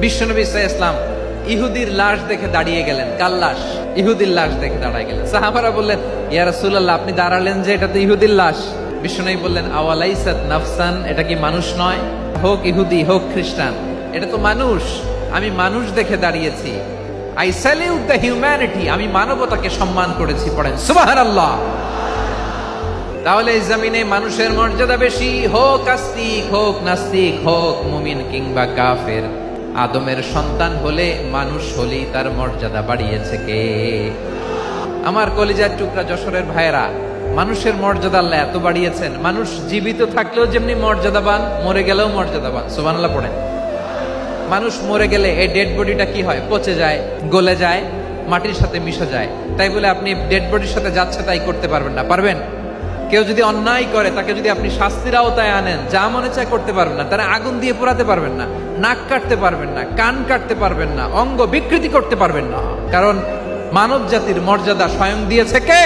বিশ্বনবী সাল্লাল্লাহু আলাইহি ওয়াসাল্লাম ইহুদির লাশ দেখে দাঁড়িয়ে গেলেন। কার লাশ? ইহুদির লাশ দেখে দাঁড়ায় গেলেন। সাহাবারা বললেন, ইয়া রাসূলুল্লাহ, আপনি দাঁড়ালেন যে, এটা তো ইহুদির লাশ। বিশ্বনবী বললেন, আওয়ালাইসাত নাফসান, এটা কি মানুষ নয়? হোক ইহুদি হোক খ্রিস্টান, এটা তো মানুষ। আমি মানুষ দেখে দাঁড়িয়েছি। আই স্যালিউট দ্য হিউম্যানিটি, আমি মানবতাকে সম্মান করেছি। পড়েন সুবহানাল্লাহ। তাহলে এই জমিনে মানুষের মর্যাদা বেশি, হোক আস্তিক হোক নাস্তিক, হোক মুমিন কিংবা কাফের। আদমের সন্তান হলে, মানুষ হলেই তার মর্যাদা বাড়িয়েছে কে? আমার কলিজার টুকরা যশোরের ভাইয়েরা, মানুষের মর্যাদা আল্লাহ এত বাড়িয়েছেন, মানুষ জীবিত থাকলেও যেমনি মর্যাদাবান, মরে গেলেও মর্যাদাবান। সুবহানাল্লাহ পড়েন। মানুষ মরে গেলে এই ডেড বডিটা কি হয়? পচে যায়, গলে যায়, মাটির সাথে মিশে যায়। তাই বলে আপনি ডেড বডির সাথে যাচ্ছে তাই করতে পারবেন না। পারবেন? কেউ যদি অন্যায় করে, তাকে যদি আপনি শাস্তির আওতায় আনেন, যা মনে চায় করতে পারবেন না। তারা আগুন দিয়ে পোড়াতে পারবেন না, নাক কাটতে পারবেন না, কান কাটতে পারবেন না, অঙ্গ বিকৃতি করতে পারবেন না। কারণ মানব জাতির মর্যাদা স্বয়ং দিয়েছে কে?